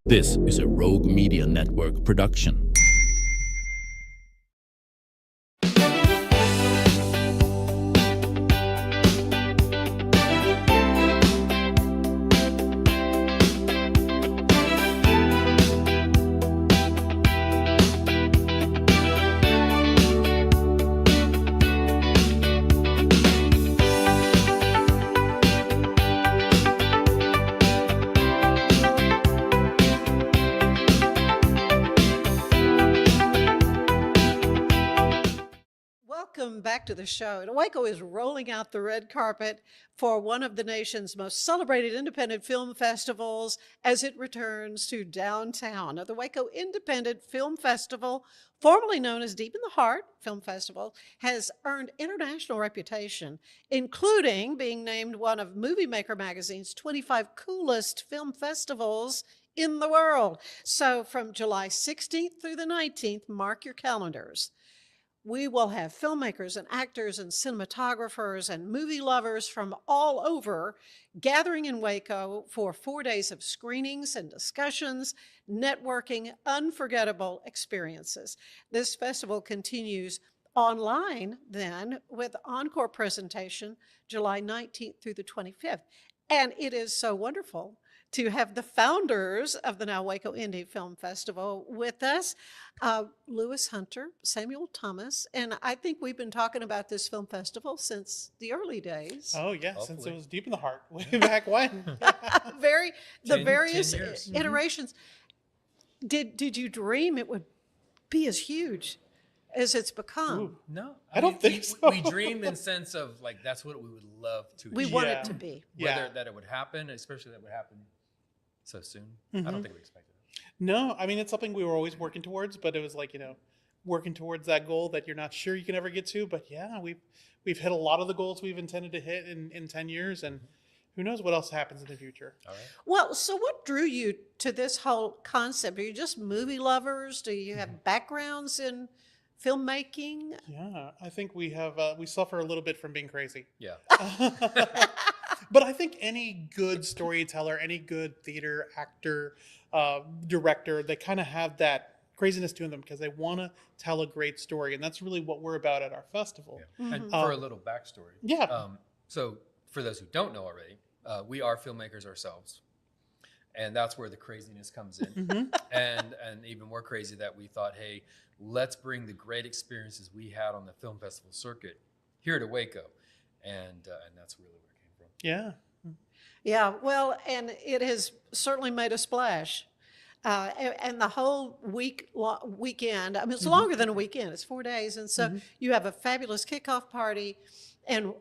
This is a Rogue Media Network production. Welcome back to the show. Waco is rolling out the red carpet for one of the nation's most celebrated independent film festivals as it returns to downtown. The Waco Independent Film Festival, formerly known as Deep in the Heart Film Festival, has earned international reputation, including being named one of Movie Maker magazine's 25 coolest film festivals in the world. So from July 16th through the 19th, mark your calendars. We will have filmmakers and actors and cinematographers and movie lovers from all over gathering in Waco for 4 days of screenings and discussions, networking, unforgettable experiences. This festival continues online then with encore presentation July 19th through the 25th. And it is so wonderful to have the founders of the now Waco Indie Film Festival with us, Lewis Hunter, Samuel Thomas, and I think we've been talking about this film festival since the early days. Oh yeah, Hopefully. since it was Deep in the Heart, way back when. The various 10 years. iterations. Did you dream it would be as huge as it's become? Ooh. No, I don't think so. We dreamed in the sense of like that's what we would love to We achieve. want Yeah. it to be. Yeah. Whether that it would happen, especially that would happen so soon. I Mhm. don't think we expected it. No, I mean it's something we were always working towards, but it was like working towards that goal that you're not sure you can ever get to. But yeah, we've hit a lot of the goals we've intended to hit in 10 years, and who knows what else happens in the future. All right. Well, so what drew you to this whole concept? Are you just movie lovers? Do you have backgrounds in filmmaking? Yeah, I think we have we suffer a little bit from being crazy. Yeah. But I think any good storyteller, any good theater actor, director, they kind of have that craziness to them because they want to tell a great story, and that's really what we're about at our festival. Yeah. And for a little backstory. Yeah. So for those who don't know already, we are filmmakers ourselves. And that's where the craziness comes in. And even more crazy that we thought, hey, let's bring the great experiences we had on the film festival circuit here to Waco. And that's really where it came from. Yeah. Yeah, well, and it has certainly made a splash. And the whole weekend, I mean, it's longer than a weekend, it's 4 days. And so you have a fabulous kickoff party and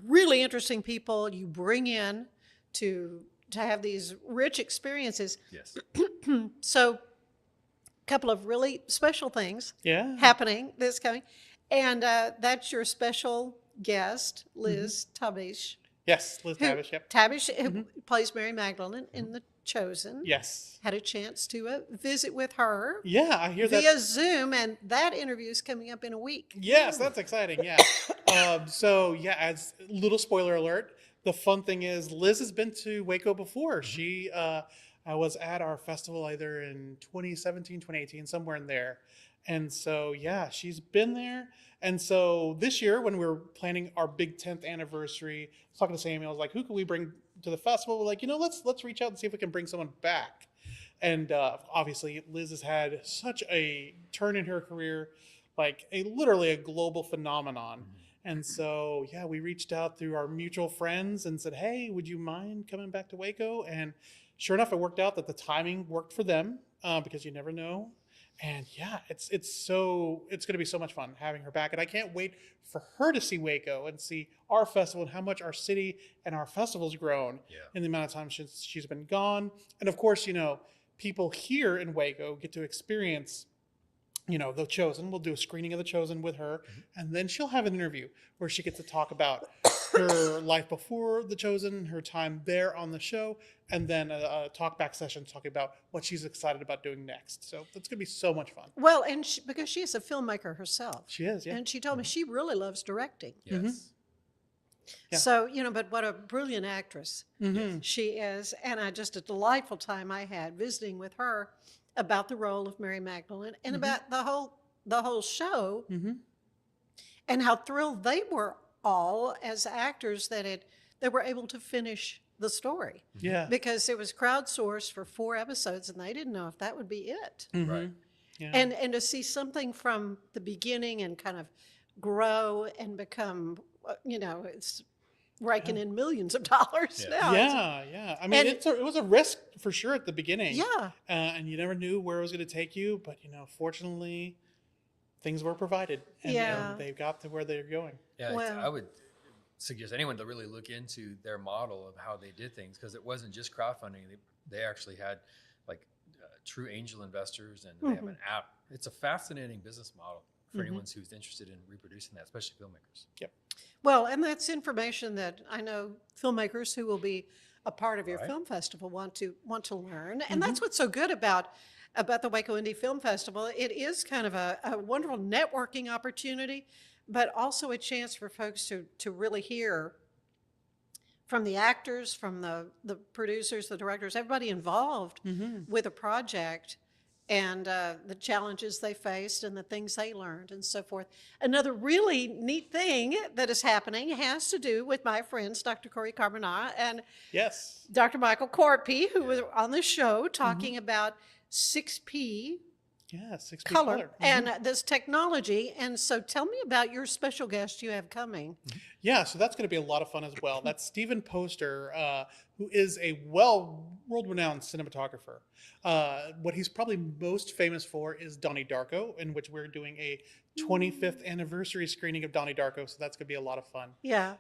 really interesting people you bring in to have these rich experiences. Yes. So a couple of really special things Yeah. happening this coming. And that's your special guest, Liz Tabish. Yes, Liz Tabish. Yep. Tabish, who plays Mary Magdalene in The Chosen. Yes. Had a chance to visit with her Yeah, I hear that. via Zoom, and that interview is coming up in a week. Yes, that's exciting. Yeah. So yeah, as little spoiler alert, the fun thing is Liz has been to Waco before. She was at our festival either in 2017, 2018, somewhere in there. And so yeah, she's been there. And so this year when we were planning our big 10th anniversary, I was talking to Samuel, I was like, who can we bring to the festival? We're like, let's reach out and see if we can bring someone back. And obviously Liz has had such a turn in her career, like literally a global phenomenon. And so, yeah, we reached out through our mutual friends and said, hey, would you mind coming back to Waco? And sure enough, it worked out that the timing worked for them because you never know. And yeah, it's going to be so much fun having her back. And I can't wait for her to see Waco and see our festival and how much our city and our festival's grown in the amount of time she's been gone. And of course, people here in Waco get to experience The Chosen. We'll do a screening of The Chosen with her, and then she'll have an interview where she gets to talk about her life before The Chosen, her time there on the show, and then a talk-back session talking about what she's excited about doing next. So that's going to be so much fun. Well, and because she is a filmmaker herself. She is, yeah. And she told me she really loves directing. Yes. Yeah. So, but what a brilliant actress Mhm. she is. And just a delightful time I had visiting with her about the role of Mary Magdalene and about the whole show Mhm. and how thrilled they were all as actors that they were able to finish the story Yeah. because it was crowdsourced for 4 episodes and they didn't know if that would be it. Right. Mhm. Yeah. And to see something from the beginning and kind of grow and become, it's raking in millions of dollars Yeah. now. Yeah, yeah. I mean, And it was a risk for sure at the beginning. yeah, And you never knew where it was going to take you, but fortunately, things were provided, and Yeah. they got to where they're going. Yeah, Well- I would suggest anyone to really look into their model of how they did things because it wasn't just crowdfunding. They actually had like true angel investors and they have an app. It's a fascinating business model for anyone who's interested in reproducing that, especially filmmakers. Yep. well, and that's information that I know filmmakers who will be a part of your Right. film festival want to learn. And that's what's so good about the Waco Indie Film Festival. It is kind of a wonderful networking opportunity, but also a chance for folks to really hear from the actors, from the producers, the directors, everybody involved with a project, and the challenges they faced and the things they learned and so forth. Another really neat thing that is happening has to do with my friends, Dr. Corey Carbonara and Yes. Dr. Michael Corpy, who was on the show talking about 6P Yeah. 6P color and this technology. And so tell me about your special guest you have coming. Yeah, so that's going to be a lot of fun as well. That's Stephen Poster, who is a world-renowned cinematographer. What he's probably most famous for is Donnie Darko, in which we're doing a 25th anniversary screening of Donnie Darko, so that's going to be a lot of fun. Yeah.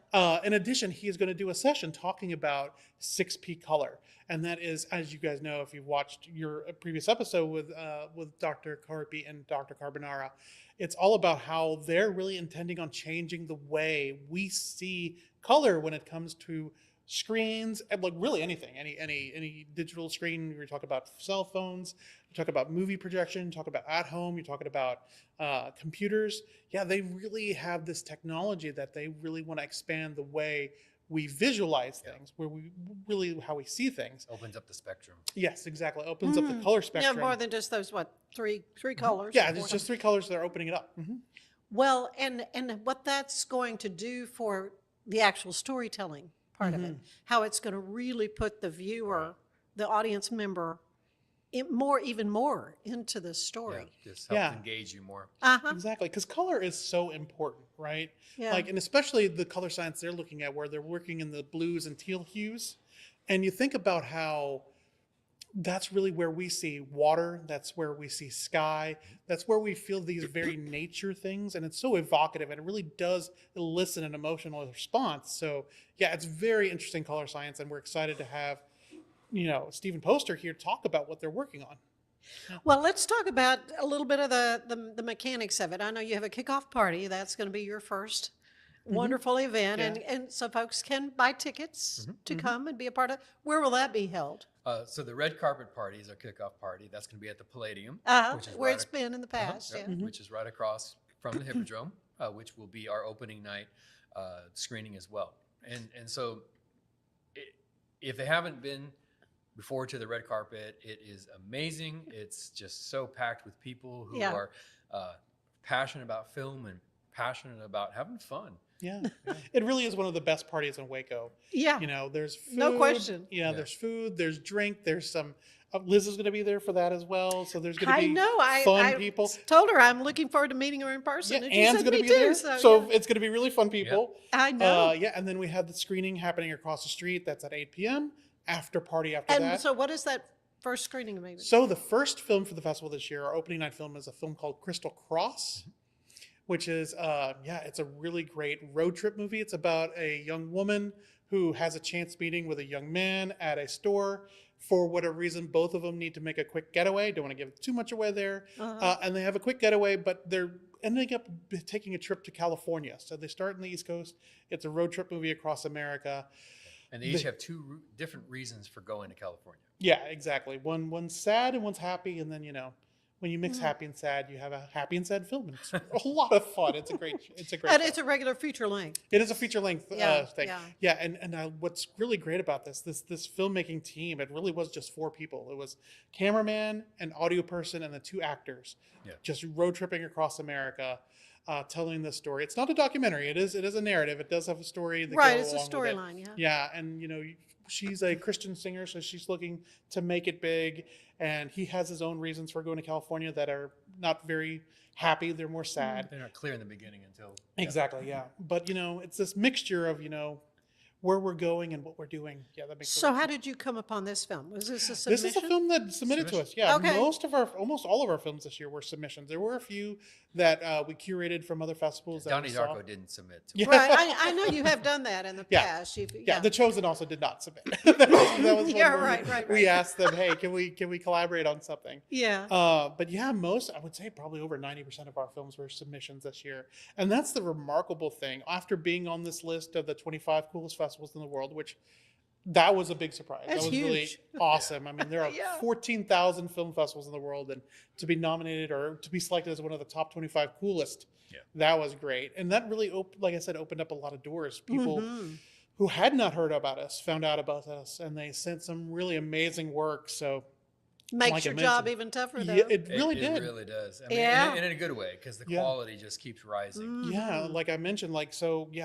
In addition, he is going to do a session talking about 6P color, and that is, as you guys know, if you've watched your previous episode with Dr. Carpi and Dr. Carbonara, it's all about how they're really intending on changing the way we see color when it comes to screens and like really anything, any digital screen. We talk about cell phones, you talk about movie projection, you talk about at home, you're talking about computers. Yeah, they really have this technology that they really want to expand the way we visualize things, where we really how we see things. Opens up the spectrum. Yes, exactly. Opens up the color Yeah, spectrum. more than just those, three colors? Yeah, or it's four? just 3 colors that are opening it up. Well, and what that's going to do for the actual storytelling part of it, how it's going to really put the viewer, the audience member, even more into the Yeah, story. just helps engage you more. Exactly, because color is so important, right? Yeah. Like, and especially the color science they're looking at, where they're working in the blues and teal hues, and you think about how that's really where we see water, that's where we see sky, that's where we feel these very nature things, and it's so evocative, and it really does elicit an emotional response. So, yeah, it's very interesting color science, and we're excited to have Stephen Poster here talk about what they're working on. Well, let's talk about a little bit of the mechanics of it. I know you have a kickoff party. That's going to be your first wonderful event, and so folks can buy tickets to come and be a part of. Where will that be held? So the red carpet party is our kickoff party. That's going to be at the Palladium, which is Where right it's been in the past. yeah, Yeah. which is right across from the Hippodrome, which will be our opening night screening as well. And so if they haven't been before to the red carpet, it is amazing. It's just so packed with people who are passionate about film and passionate about having fun. Yeah. It really is one of the best parties in Waco. Yeah. There's food. No question. Yeah, there's food, there's drink, there's some. Liz is going to be there for that as well. So there's going to be fun people. Told her I'm looking forward to meeting her in person. Yeah, and she Anne's said, going to "Me be too." there. So yeah. It's going to be really fun people. I know. Yeah, and then we have the screening happening across the street. That's at 8 p.m. After party after And that. so what is that first screening maybe? So the first film for the festival this year, our opening night film, is a film called Crystal Cross, which is, it's a really great road trip movie. It's about a young woman who has a chance meeting with a young man at a store. For whatever reason, both of them need to make a quick getaway. Don't want to give too much away there. And they have a quick getaway, but they're ending up taking a trip to California. So they start in the East Coast. It's a road trip movie across America. And they each have two different reasons for going to California. Yeah, exactly. One's sad and one's happy, and then when you mix happy and sad, you have a happy and sad film. And it's a lot of fun. It's a great And show. it's a regular feature length. It is a feature length thing. Yeah. Yeah, and what's really great about this filmmaking team, it really was just 4 people. It was cameraman, an audio person, and the 2 actors, just road tripping across America, telling this story. It's not a documentary. It is a narrative. It does have a story. That Right, goes it's a along with it. storyline. Yeah. Yeah, and she's a Christian singer, so she's looking to make it big. And he has his own reasons for going to California that are not very happy. They're more sad. They're not clear in the beginning until Exactly, yeah. But it's this mixture of where we're going and what we're doing. Yeah, that makes sense. So how did you come upon this film? Was this a submission? This is a film that submitted to us. Yeah, Okay. almost all of our films this year were submissions. There were a few that we curated from other festivals. That Donnie we saw. Darko didn't submit to Yeah. Right, I know you have done that in the Yeah. past. Yeah, The Chosen also did not submit. that was Yeah, one where right. We asked them, hey, can we collaborate on something? Yeah. But yeah, I would say probably over 90% of our films were submissions this year. And that's the remarkable thing. After being on this list of the 25 coolest festivals in the world, which that was a big surprise. That's that was really huge. awesome. I mean, there are Yeah. 14,000 film festivals in the world, and to be nominated or to be selected as one of the top 25 coolest, that was great. And that really, like I said, opened up a lot of doors. People who had not heard about us found out about us, and they sent some really amazing work. So Makes like I your job mentioned, even tougher, though. yeah, it really It did. really does. I mean, Yeah. in a good way, because the Yeah. quality just keeps rising. Yeah, like I mentioned,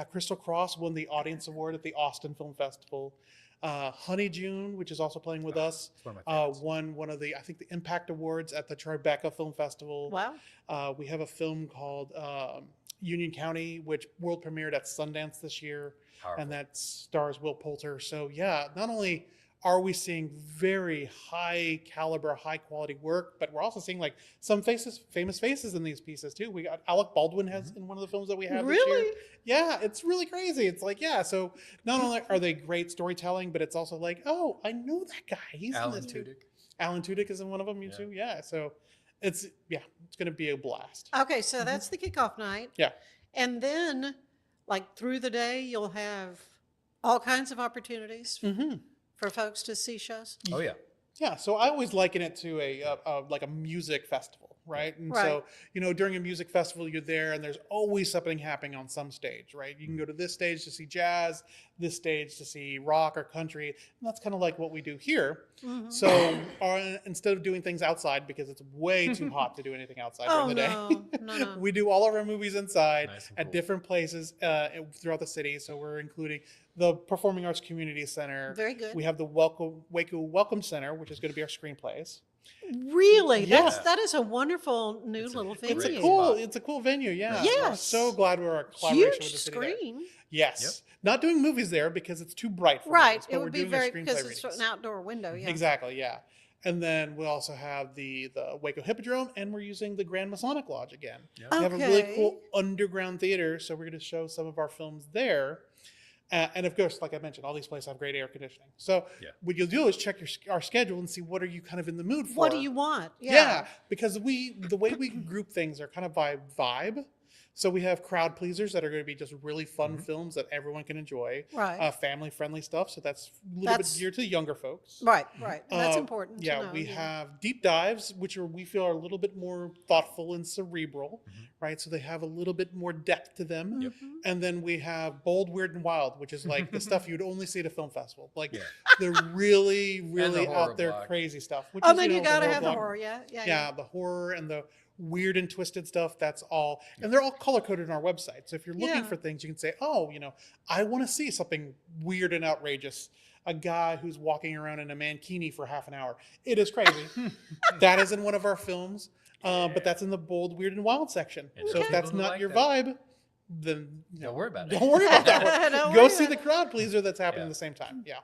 Crystal Cross won the Audience Award at the Austin Film Festival. Honey June, which is also playing with us, It's one of my favorites. won one of the Impact Awards at the Tribeca Film Festival. Wow. We have a film called Union County, which world premiered at Sundance this year, Powerful. and that stars Will Poulter. So yeah, not only are we seeing very high caliber, high quality work, but we're also seeing some famous faces in these pieces too. We got Alec Baldwin has in one of the films that we have this year. Really? Yeah, it's really crazy. It's so not only are they great storytelling, but it's also oh, I know that guy. He's Alan in this too. Tudyk. Alan Tudyk is in one of them, too. Yeah, so it's going to be a blast. Okay, so that's the kickoff night. Yeah. And then, through the day, you'll have all kinds of opportunities for folks to see shows. Oh, yeah. Yeah, so I always liken it to a music festival, right? And so, during a music festival, you're there and there's always something happening on some stage, right? You can go to this stage to see jazz, this stage to see rock or country. And that's kind of like what we do here. So instead of doing things outside, because it's way too hot to do anything outside during the day, No. we do all of our movies inside Nice and at cool. different places throughout the city. So we're including the Performing Arts Community Center. Very good. We have the Waco Welcome Center, which is going to be our screenplays. Really? Yeah. That is a wonderful new little venue. It's Great a cool venue. Yeah. Yes. We're so glad we're a collaboration with the Huge city there. screen. Yes. Not doing movies there because it's too bright for Right. movies, but It we're would be doing very, the screenplay because it's readings. an outdoor window. Yeah. Exactly, yeah. And then we also have the Waco Hippodrome, and we're using the Grand Masonic Lodge again. Yeah. We have a really Okay. cool underground theater, so we're going to show some of our films there. And of course, like I mentioned, all these places have great air conditioning. So what you'll do is check our schedule and see what are you kind of in the mood for. What do you want? Yeah, because the way we group things are kind of by vibe. So we have crowd pleasers that are going to be just really fun films that everyone can enjoy. Right. Family-friendly stuff. So that's a little bit geared to younger folks. Right. And that's important. Yeah, to know. we have deep dives, which we feel are a little bit more thoughtful and cerebral, right? So they have a little bit more depth to them. And then we have bold, weird, and wild, which is like the stuff you'd only see at a film festival. Like the really, really horror out there block. crazy stuff. Which Oh, is, then you got to horror have the block. horror. Yeah, the horror and the weird and twisted stuff. That's all, and they're all color coded on our website. So if you're looking for things, you can say, "Oh, I want to see something weird and outrageous." A guy who's walking around in a mankini for half an hour. It is crazy. That is in one of our films, but that's in the bold, weird, and wild section. And So if that's people who not like your that. vibe, then Don't worry about it. don't worry about that one. Don't Go worry see about the crowd pleaser that's happening Yeah. at the same time. Yeah.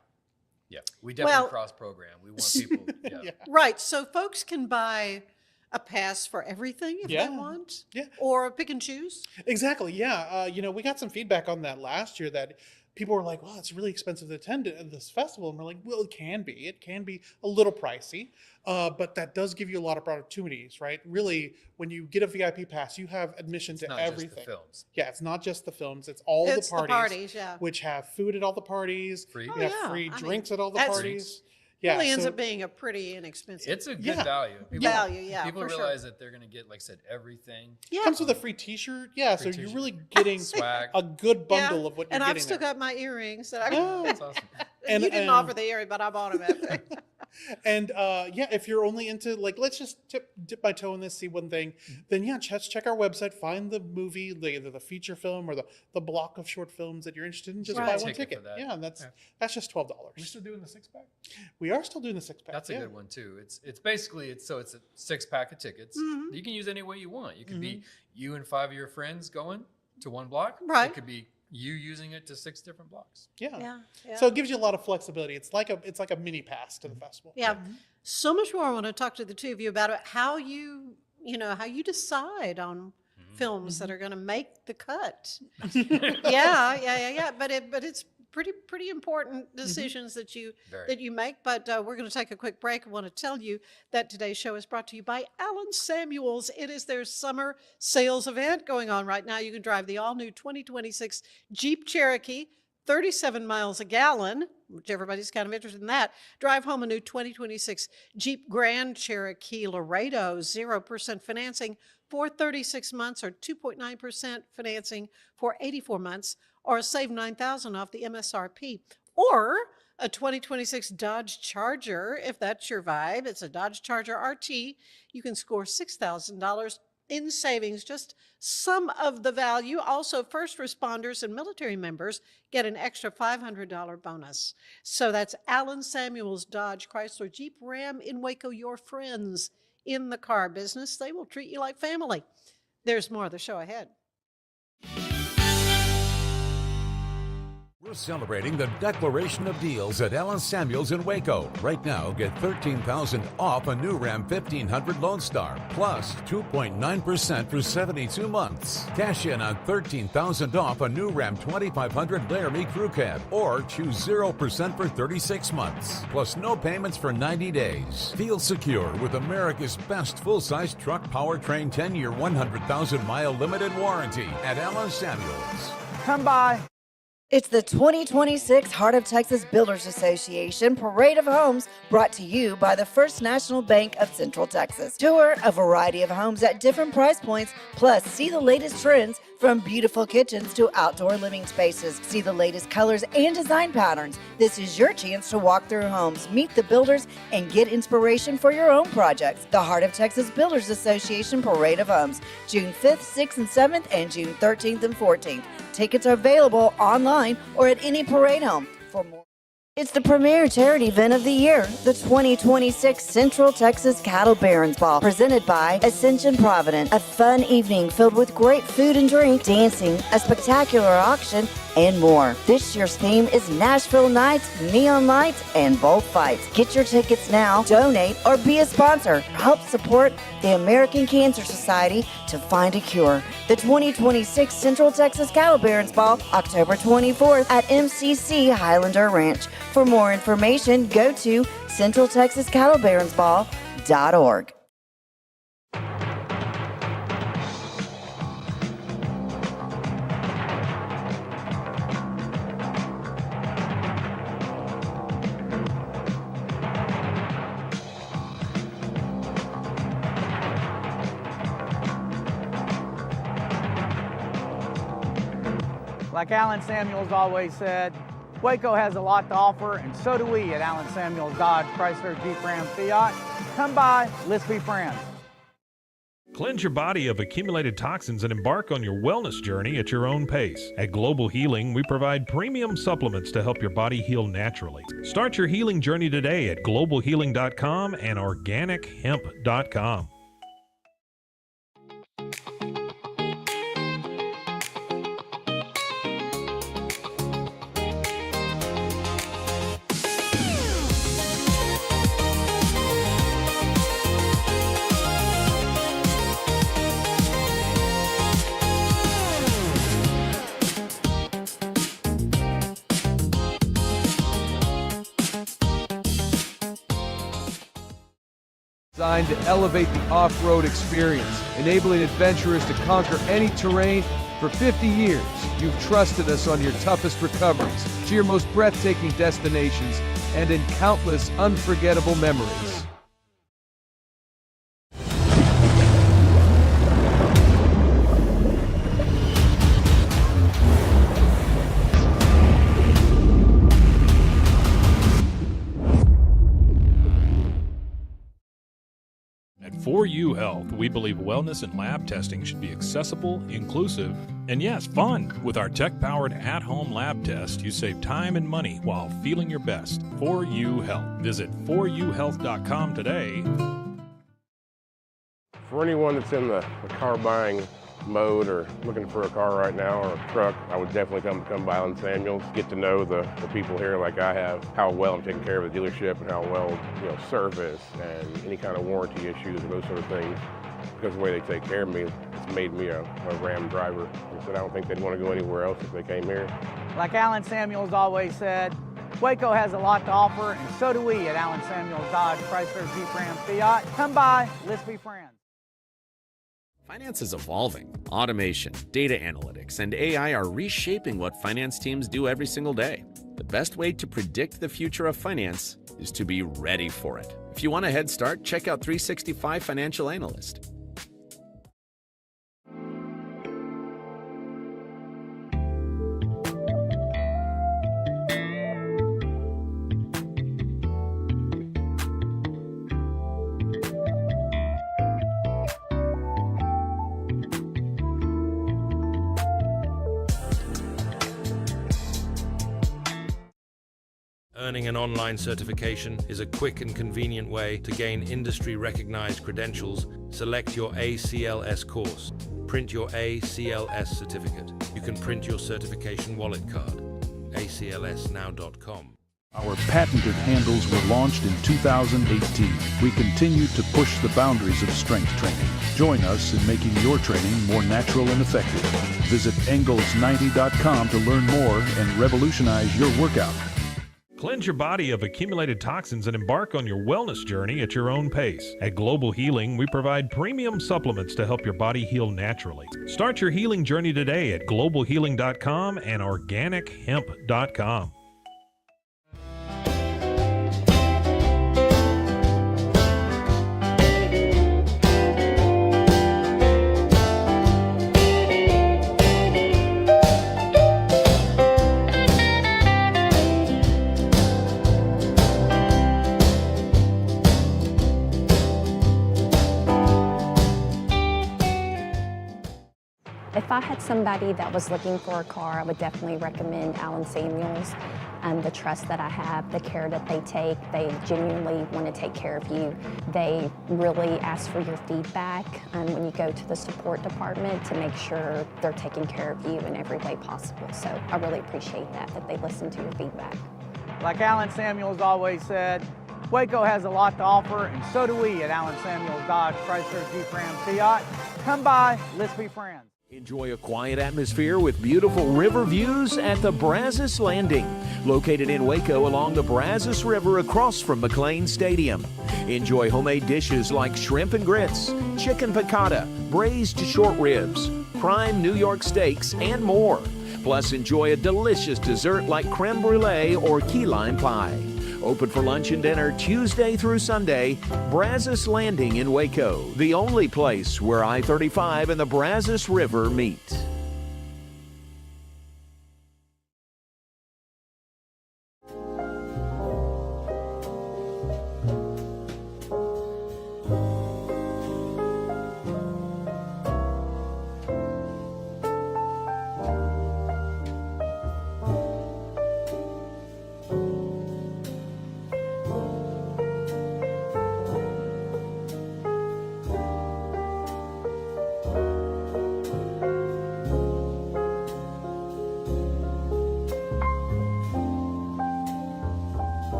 Yeah, we definitely Well- cross program. We want people. Yeah. Right. So folks can buy a pass for everything if Yeah. they want. Yeah. Or pick and choose. Exactly. Yeah. We got some feedback on that last year that people were like, "Well, it's really expensive to attend this festival," and we're like, "Well, it can be. It can be a little pricey, but that does give you a lot of opportunities, right? Really, when you get a VIP pass, you have admission It's to not everything. just the films. Yeah, it's not just the films; it's all It's the parties, yeah. which have food at all the parties. Free. You Oh, have yeah. free I mean, drinks at all the that's- parties. Yeah, really ends so- up being a pretty inexpensive. It's a good Yeah. value. Value, yeah, People for sure. realize that they're going to get, like I said, everything. Yeah. Comes with a free T-shirt. Yeah, Free so you're t-shirt. really getting Swag. a good bundle Yeah, of what you're and getting. I've still there. got my earrings that I. Yeah. That's awesome. And- you didn't and- offer the earring, but I bought them. And yeah, if you're only into like, let's just dip my toe in this, see one thing, then yeah, check our website, find the movie, either the feature film or the block of short films that you're interested in. Just Right. buy Ticket one for ticket. that. Yeah, and that's Yeah. just $12. We're still doing the 6-pack. We are still doing the 6-pack. That's a yeah. good one too. It's basically it's a 6-pack of tickets. Mhm. You can use any way you want. You could be you and 5 of your friends going to one block. Right. It could be you using it to 6 different blocks. Yeah. Yeah. So it gives you a lot of flexibility. It's like a mini pass to the festival. Yeah. So much more I want to talk to the two of you about it. How you decide on films that are going to make the cut. yeah. But it's pretty important decisions that you make. But we're going to take a quick break. I want to tell you that today's show is brought to you by Allen Samuels. It is their summer sales event going on right now. You can drive the all-new 2026 Jeep Cherokee, 37 miles a gallon, which everybody's kind of interested in that. Drive home a new 2026 Jeep Grand Cherokee Laredo, 0% financing for 36 months or 2.9% financing for 84 months, or save $9,000 off the MSRP. Or a 2026 Dodge Charger, if that's your vibe. It's a Dodge Charger RT. You can score $6,000 in savings, just some of the value. Also, first responders and military members get an extra $500 bonus. So that's Allen Samuels Dodge Chrysler Jeep Ram in Waco, your friends in the car business. They will treat you like family. There's more of the show ahead. We're celebrating the declaration of deals at Allen Samuels in Waco. Right now, get $13,000 off a new Ram 1500 Lone Star, plus 2.9% for 72 months. Cash in on $13,000 off a new Ram 2500 Laramie Crew Cab, or choose 0% for 36 months, plus no payments for 90 days. Feel secure with America's best full-size truck powertrain 10-year, 100,000-mile limited warranty at Allen Samuels. Come by. It's the 2026 Heart of Texas Builders Association Parade of Homes, brought to you by the First National Bank of Central Texas. Tour a variety of homes at different price points, plus see the latest trends from beautiful kitchens to outdoor living spaces. See the latest colors and design patterns. This is your chance to walk through homes, meet the builders, and get inspiration for your own projects. The Heart of Texas Builders Association Parade of Homes, June 5th, 6th, and 7th, and June 13th and 14th. Tickets are available online or at any parade home. For more, it's the premier charity event of the year, the 2026 Central Texas Cattle Barons Ball, presented by Ascension Providence. A fun evening filled with great food and drink, dancing, a spectacular auction, and more. This year's theme is Nashville Nights, Neon Lights, and Bullfights. Get your tickets now, donate, or be a sponsor. Help support the American Cancer Society to find a cure. The 2026 Central Texas Cattle Barons Ball, October 24th at MCC Highlander Ranch. For more information, go to centraltexascattlebaronsball.org. Like Allen Samuels always said, Waco has a lot to offer, and so do we at Allen Samuels Dodge, Chrysler, Jeep, Ram, Fiat. Come by, let's be friends. Cleanse your body of accumulated toxins and embark on your wellness journey at your own pace. At Global Healing, we provide premium supplements to help your body heal naturally. Start your healing journey today at globalhealing.com and organichemp.com. Designed to elevate the off-road experience, enabling adventurers to conquer any terrain. For 50 years, you've trusted us on your toughest recoveries to your most breathtaking destinations and in countless unforgettable memories. At 4U Health, we believe wellness and lab testing should be accessible, inclusive, and yes, fun. With our tech-powered at-home lab test, you save time and money while feeling your best. 4U Health. Visit 4uhealth.com today. For anyone that's in the car buying mode or looking for a car right now or a truck, I would definitely come by Allen Samuels, get to know the people here like I have, how well I'm taking care of the dealership and how well, service and any kind of warranty issues and those sort of things. Because of the way they take care of me, it's made me a Ram driver. And so I don't think they'd want to go anywhere else if they came here. Like Alan Samuels always said, Waco has a lot to offer, and so do we at Alan Samuels Dodge, Chrysler, Jeep, Ram, Fiat. Come by, let's be friends. Finance is evolving. Automation, data analytics, and AI are reshaping what finance teams do every single day. The best way to predict the future of finance is to be ready for it. If you want a head start, check out 365 Financial Analyst. Earning an online certification is a quick and convenient way to gain industry-recognized credentials. Select your ACLS course. Print your ACLS certificate. You can print your certification wallet card. aclsnow.com. Our patented handles were launched in 2018. We continue to push the boundaries of strength training. Join us in making your training more natural and effective. Visit Engels90.com to learn more and revolutionize your workout. Cleanse your body of accumulated toxins and embark on your wellness journey at your own pace. At Global Healing, we provide premium supplements to help your body heal naturally. Start your healing journey today at globalhealing.com and organichemp.com. If I had somebody that was looking for a car, I would definitely recommend Alan Samuels. The trust that I have, the care that they take, they genuinely want to take care of you. They really ask for your feedback when you go to the support department to make sure they're taking care of you in every way possible. So I really appreciate that they listen to your feedback. Like Alan Samuels always said, Waco has a lot to offer, and so do we at Alan Samuels Dodge, Chrysler, Jeep, Ram, Fiat. Come by, let's be friends. Enjoy a quiet atmosphere with beautiful river views at the Brazos Landing, located in Waco along the Brazos River across from McLean Stadium. Enjoy homemade dishes like shrimp and grits, chicken piccata, braised short ribs, prime New York steaks, and more. Plus, enjoy a delicious dessert like creme brulee or key lime pie. Open for lunch and dinner Tuesday through Sunday. Brazos Landing in Waco, the only place where I-35 and the Brazos River meet.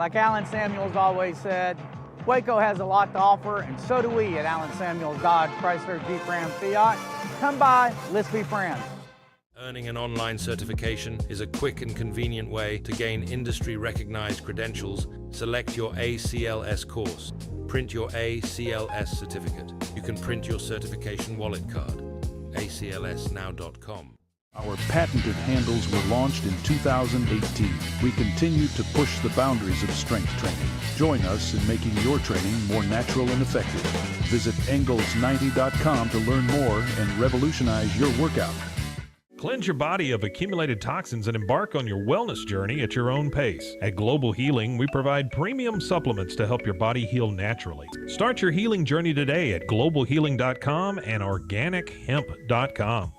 Like Alan Samuels always said, Waco has a lot to offer, and so do we at Alan Samuels Dodge Chrysler Jeep Ram Fiat. Come by, let's be friends. Earning an online certification is a quick and convenient way to gain industry-recognized credentials. Select your ACLS course. Print your ACLS certificate. You can print your certification wallet card. aclsnow.com. Our patented handles were launched in 2018. We continue to push the boundaries of strength training. Join us in making your training more natural and effective. Visit Engels90.com to learn more and revolutionize your workout. Cleanse your body of accumulated toxins and embark on your wellness journey at your own pace. At Global Healing, we provide premium supplements to help your body heal naturally. Start your healing journey today at globalhealing.com and organichemp.com.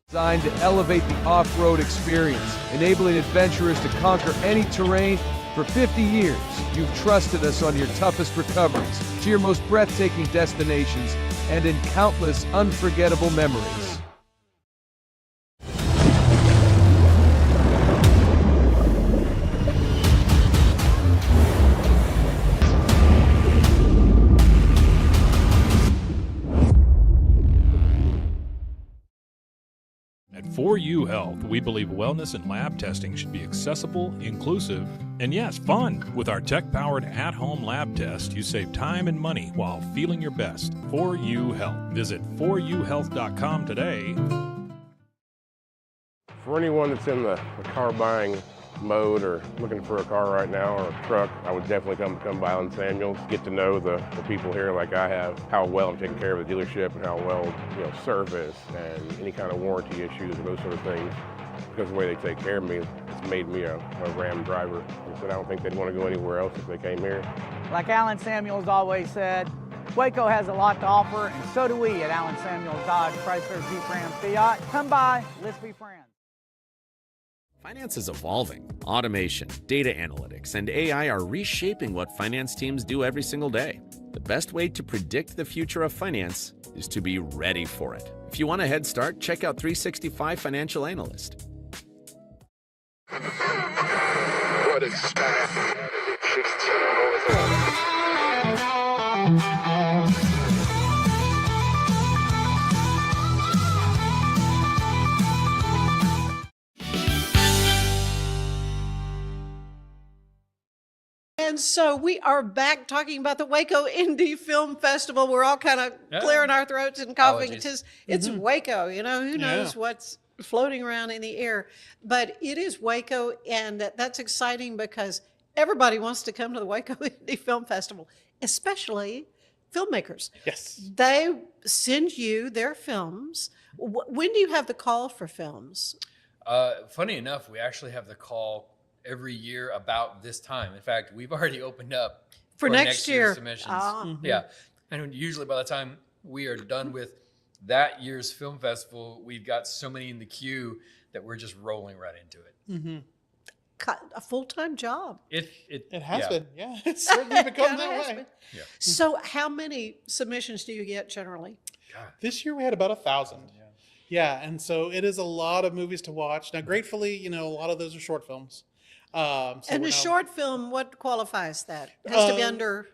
Designed to elevate the off-road experience, enabling adventurers to conquer any terrain. For 50 years, you've trusted us on your toughest recoveries, to your most breathtaking destinations, and in countless unforgettable memories. At 4U Health, we believe wellness and lab testing should be accessible, inclusive, and yes, fun. With our tech-powered at-home lab test, you save time and money while feeling your best. 4U Health. Visit 4uhealth.com today. For anyone that's in the car buying mode or looking for a car right now or a truck, I would definitely come by Alan Samuels, get to know the people here like I have, how well I'm taking care of the dealership and how well, service and any kind of warranty issues and those sort of things. Because of the way they take care of me, it's made me a Ram driver. And so I don't think they'd want to go anywhere else if they came here. Like Alan Samuels always said, Waco has a lot to offer, and so do we at Alan Samuels Dodge Chrysler Jeep Ram Fiat. Come by, let's be friends. Finance is evolving. Automation, data analytics, and AI are reshaping what finance teams do every single day. The best way to predict the future of finance is to be ready for it. If you want a head start, check out 365 Financial Analyst. And so we are back talking about the Waco Indie Film Festival. We're all kind of clearing our throats and coughing. It's Waco, who knows what's floating around in the air. But it is Waco, and that's exciting because everybody wants to come to the Waco Indie Film Festival, especially filmmakers. Yes. They send you their films. When do you have the call for films? Funny enough, we actually have the call every year about this time. In fact, we've already opened up for next year year's submissions. Yeah. And usually by the time we are done with that year's film festival, we've got so many in the queue that we're just rolling right into it. A full-time job. It has been. Yeah, it's certainly become that way. Yeah. So how many submissions do you get generally? This year we had about 1,000. Yeah, and so it is a lot of movies to watch. Now, gratefully, a lot of those are short films. And a short film, what qualifies that? It has to be under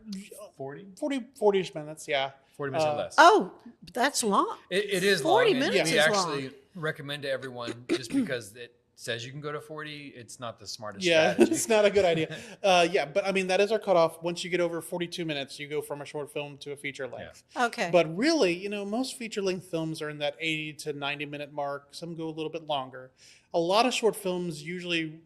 40-ish minutes, yeah. 40 minutes or less. Oh, that's long. It is 40 long. minutes We is actually long. recommend to everyone, just because it says you can go to 40, it's not the smartest Yeah, strategy. it's not a good idea. But I mean, that is our cutoff. Once you get over 42 minutes, you go from a short film to a feature length. Yeah. Okay. But really, most feature length films are in that 80 to 90 minute mark. Some go a little bit longer. A lot of short films usually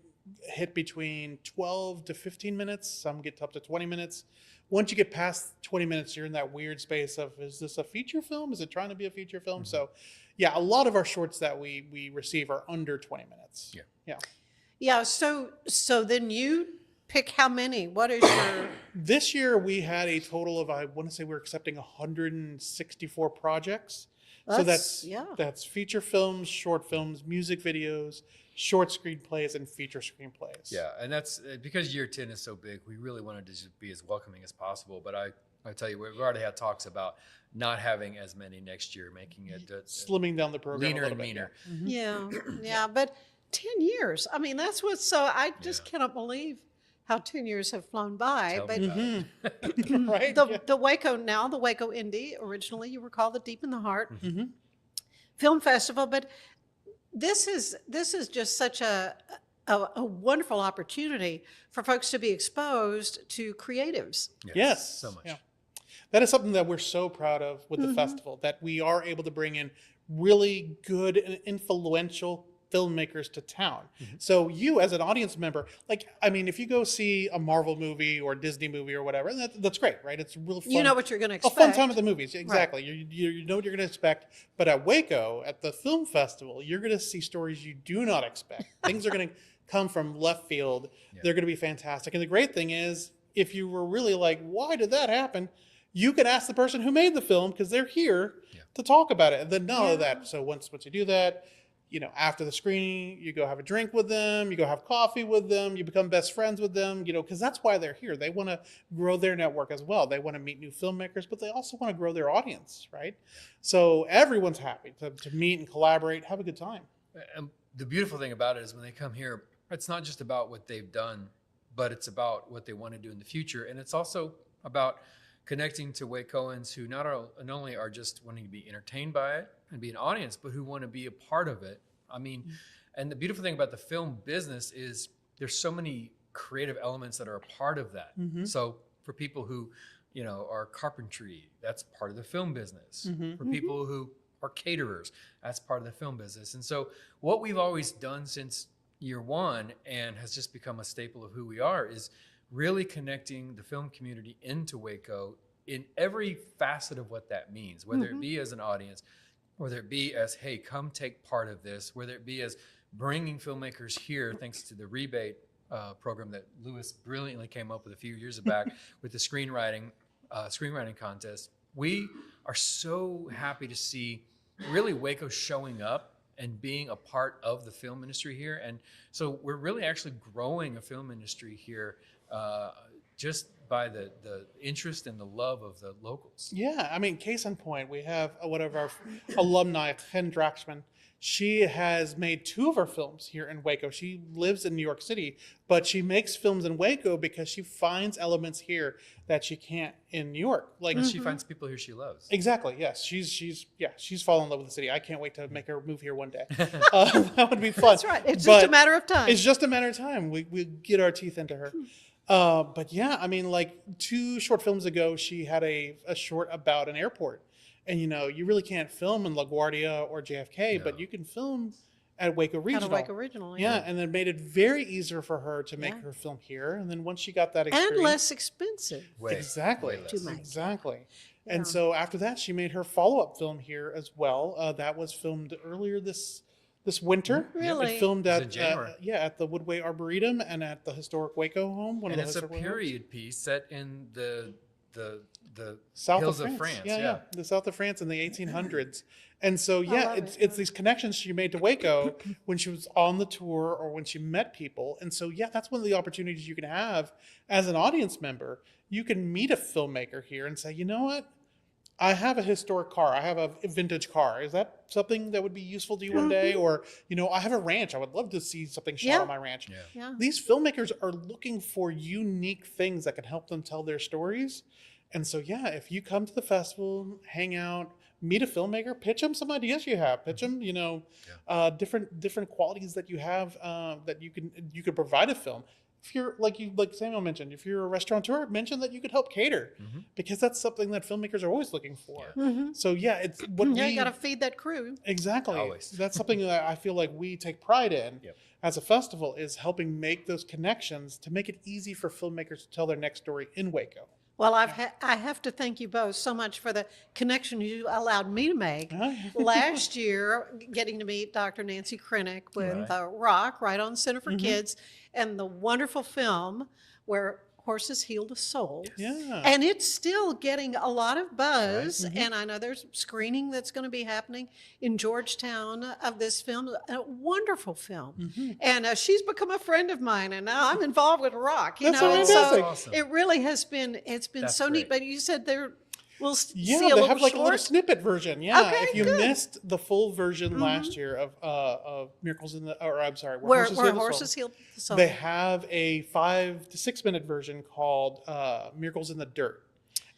hit between 12 to 15 minutes. Some get up to 20 minutes. Once you get past 20 minutes, you're in that weird space of, is this a feature film? Is it trying to be a feature film? So yeah, a lot of our shorts that we receive are under 20 minutes. Yeah. Yeah. So then you pick how many? What is your... This year we had a total of, I want to say we're accepting 164 projects. So that's feature films, short films, music videos, short screenplays, and feature screenplays. Yeah, and that's because year 10 is so big, we really wanted to just be as welcoming as possible. But I tell you, we've already had talks about not having as many next year, making it slimming down the program leaner a little and bit, meaner. Yeah, but 10 years. I mean, that's what's so, I just cannot believe how 10 years have flown by. Tell But me about it. Right? the Waco, now the Waco Indie, originally you were called the Deep in the Heart Mm-hmm. Film Festival, but this is just such a wonderful opportunity for folks to be exposed to creatives. Yes. So much. Yeah. That is something that we're so proud of with the festival, that we are able to bring in really good and influential filmmakers to town. So you as an audience member, like, I mean, if you go see a Marvel movie or Disney movie or whatever, that's great, right? It's real fun. You know what you're going to A expect. fun time at the movies, exactly. You know what you're going to expect. But at Waco, at the film festival, you're going to see stories you do not expect. Things are going to come from left field. They're going to be fantastic. And the great thing is, if you were really like, why did that happen? You can ask the person who made the film, because they're here to talk about it. And then not only that, so once you do that, you know, after the screening, you go have a drink with them, you go have coffee with them, you become best friends with them, you know, because that's why they're here. They want to grow their network as well. They want to meet new filmmakers, but they also want to grow their audience, right? So everyone's happy to meet and collaborate, have a good time. And the beautiful thing about it is when they come here, it's not just about what they've done, but it's about what they want to do in the future. And it's also about connecting to Wacoans who not only are just wanting to be entertained by it and be an audience, but who want to be a part of it. I mean, and the beautiful thing about the film business is there's so many creative elements that are a part of that. So for people who, you know, are carpentry, that's part of the film business. For people who are caterers, that's part of the film business. And so what we've always done since year one, and has just become a staple of who we are, is really connecting the film community into Waco in every facet of what that means, whether it be as an audience, whether it be as, hey, come take part of this, whether it be as bringing filmmakers here, thanks to the rebate program that Lewis brilliantly came up with a few years back with the screenwriting contest. We are so happy to see really Waco showing up and being a part of the film industry here. And so we're really actually growing a film industry here just by the interest and the love of the locals. Yeah, I mean, case in point, we have one of our alumni, Ken Draxman. She has made 2 of her films here in Waco. She lives in New York City, but she makes films in Waco because she finds elements here that she can't in New York. Like she finds people here she loves. Exactly. Yes, she's fallen in love with the city. I can't wait to make her move here one day. That would be fun. That's right. It's just a matter of time. It's just a matter of time. We get our teeth into her. But yeah, I mean, like 2 short films ago, she had a short about an airport. And, you know, you really can't film in LaGuardia or JFK, but you can film at Waco Regional. At Waco Regional, yeah. And it made it very easier for her to make her film here. And then once she got that experience. And less expensive. Exactly. To make. Exactly. Yeah. And so after that, she made her follow-up film here as well. That was filmed earlier this winter. Really? It filmed It was at in January. at the Woodway Arboretum and at the historic Waco home. And it's a period piece set in the South hills of of France. France. Yeah. The south of France in the 1800s. And so, it's these connections she made to Waco when she was on the tour or when she met people. And so, that's one of the opportunities you can have as an audience member. You can meet a filmmaker here and say, you know what? I have a historic car. I have a vintage car. Is that something that would be useful to you one day? Or, you know, I have a ranch. I would love to see something shot on my ranch. Yeah. These filmmakers are looking for unique things that can help them tell their stories. And so, if you come to the festival, hang out, meet a filmmaker, pitch them some ideas you have, pitch them, you know, different qualities that you have that you could provide a film. If you're like Samuel mentioned, if you're a restaurateur, mention that you could help cater because that's something that filmmakers are always looking for. So it's what you got to feed that crew. Exactly. Always. That's something that I feel like we take pride in as a festival, is helping make those connections to make it easy for filmmakers to tell their next story in Waco. Well, I have to thank you both so much for the connection you allowed me to make. Last year, getting to meet Dr. Nancy Krennick with Rock, Right on Center for Kids, and the wonderful film where horses heal the soul. Yeah. And it's still getting a lot of buzz. Right. And I know there's screening that's going to be happening in Georgetown of this film, a wonderful film. And she's become a friend of mine, and now I'm involved with Rock. That's and fantastic. so Awesome. it really has been, it's been That's so neat. great. But you said we'll see Yeah, a they little have like short. a little snippet version. Yeah, Okay, if you good. missed the full version last year of Miracles in the, or I'm sorry, where Heal the horses Soul, heal the soul. they have a 5 to 6 minute version called Miracles in the Dirt.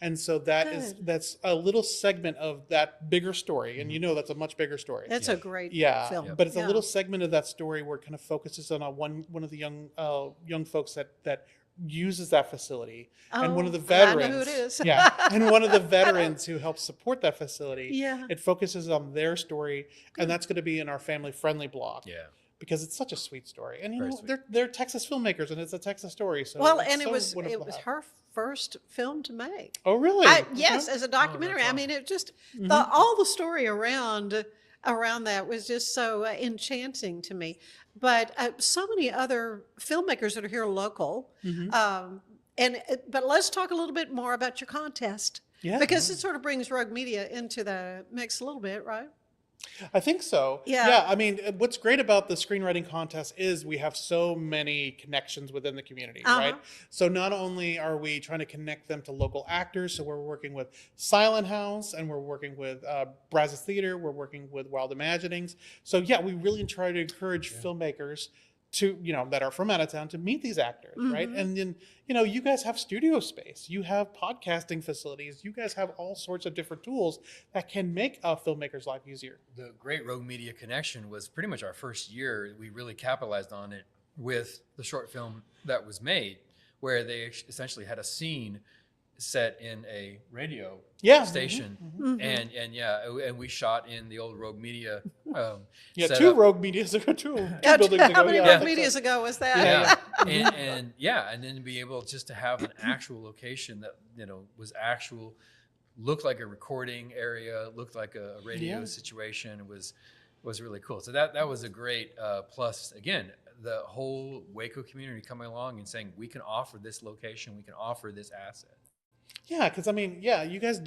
And so that's a little segment of that bigger story, and you know that's a much bigger story. It's a great film. But it's a little segment of that story where it kind of focuses on one of the young folks that uses that facility, and one of the veterans. I know who it is. Yeah, and one of the veterans who helps support that facility. Yeah. It focuses on their story, and that's going to be in our family friendly blog. Yeah. Because it's such a sweet story, and Very sweet. they're Texas filmmakers, and it's a Texas story. So Well, it's and so it wonderful was to have. her first film to make. Oh, really? Yes, Okay. as a documentary. that's I mean, it just all the story around that was just so enchanting to me. But so many other filmmakers that are here local. But let's talk a little bit more about your contest. Yeah. Because it sort of brings Rogue Media into the mix a little bit, right? I think so. Yeah. I mean, what's great about the screenwriting contest is we have so many connections within the community, right? So not only are we trying to connect them to local actors, so we're working with Silent House, and we're working with Brazos Theater, we're working with Wild Imaginings. So yeah, we really try to encourage filmmakers to, that are from out of town to meet these actors, right? And then, you guys have studio space, you have podcasting facilities, you guys have all sorts of different tools that can make a filmmaker's life easier. The great Rogue Media connection was pretty much our first year. We really capitalized on it with the short film that was made, where they essentially had a scene set in a radio station, and we shot in the old Rogue Media. Two setup. Rogue Medias ago, two buildings ago. How many Rogue Medias ago was that? And then be able just to have an actual location that looked like a recording area, looked like a radio situation. It was really cool. So that was a great plus. Again, the whole Waco community coming along and saying we can offer this location, we can offer this asset. Yeah, because I mean, you guys,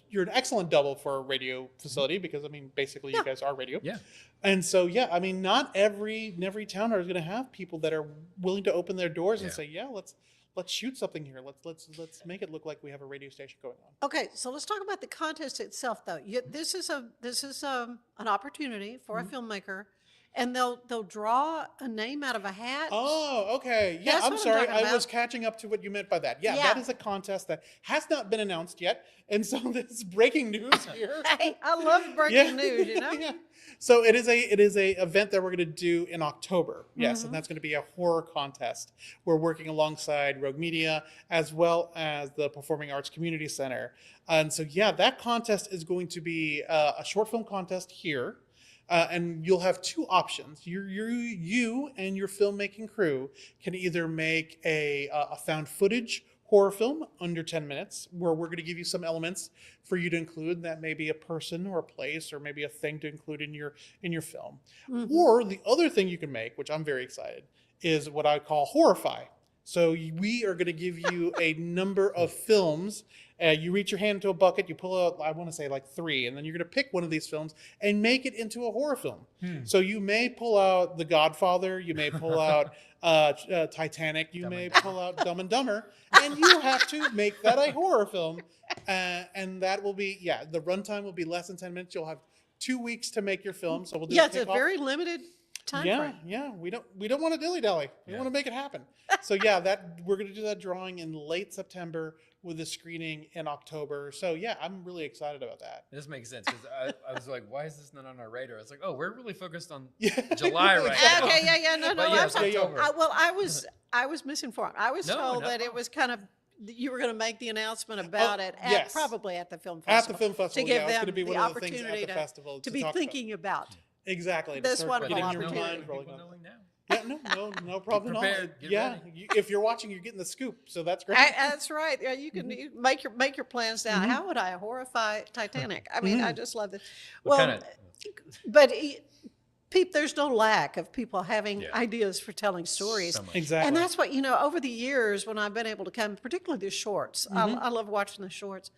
you're an excellent double for a radio facility because I mean, basically, you guys are radio. Yeah. And so, I mean, not every town is going to have people that are willing to open their doors and say, let's shoot something here. Let's make it look like we have a radio station going on. Okay, so let's talk about the contest itself, though. This is an opportunity for a filmmaker. And they'll draw a name out of a hat. Oh, okay. Yeah, That's I'm what I'm sorry. talking I about. was catching up to what you meant by that. Yeah, that is a contest that has not been announced yet. And so this is breaking news here. Hey, I love breaking news, Yeah. So it is a event that we're going to do in October. Yes, and that's going to be a horror contest. We're working alongside Rogue Media as well as the Performing Arts Community Center. And so that contest is going to be a short film contest here. And you'll have two options. You and your filmmaking crew can either make a found footage horror film under 10 minutes, where we're going to give you some elements for you to include. That may be a person or a place or maybe a thing to include in your film. Or the other thing you can make, which I'm very excited, is what I call horrify. So we are going to give you a number of films. You reach your hand into a bucket, you pull out, I want to say like 3, and then you're going to pick one of these films and make it into a horror film. So you may pull out The Godfather, you may pull out Titanic, you may pull out Dumb and Dumber, and you have to make that a horror film. And that will be, the runtime will be less than 10 minutes. You'll have 2 weeks to make your film. So we'll do it's a very limited time frame. Yeah, we don't want to dilly-dally. We want to make it happen. So we're going to do that drawing in late September with a screening in October. So I'm really excited about that. This makes sense because I was like, why is this not on our radar? It's like, oh, we're really focused on July right now. Okay, no. October. I was misinformed. I was told that it was kind of, you were going to make the announcement about it probably at the film festival. At the film festival, to give it's them going to be one the of the things at the festival to be thinking about. Exactly. This wonderful getting your opportunity. mind rolling on. No problem at all. If you're watching, you're getting the scoop, so that's great. That's right. Yeah, you can make your plans down. How would I horrify Titanic? I mean, I just love this. But there's no lack of people having ideas for telling stories. Exactly. And that's what, over the years when I've been able to come, particularly the shorts, I love watching the shorts,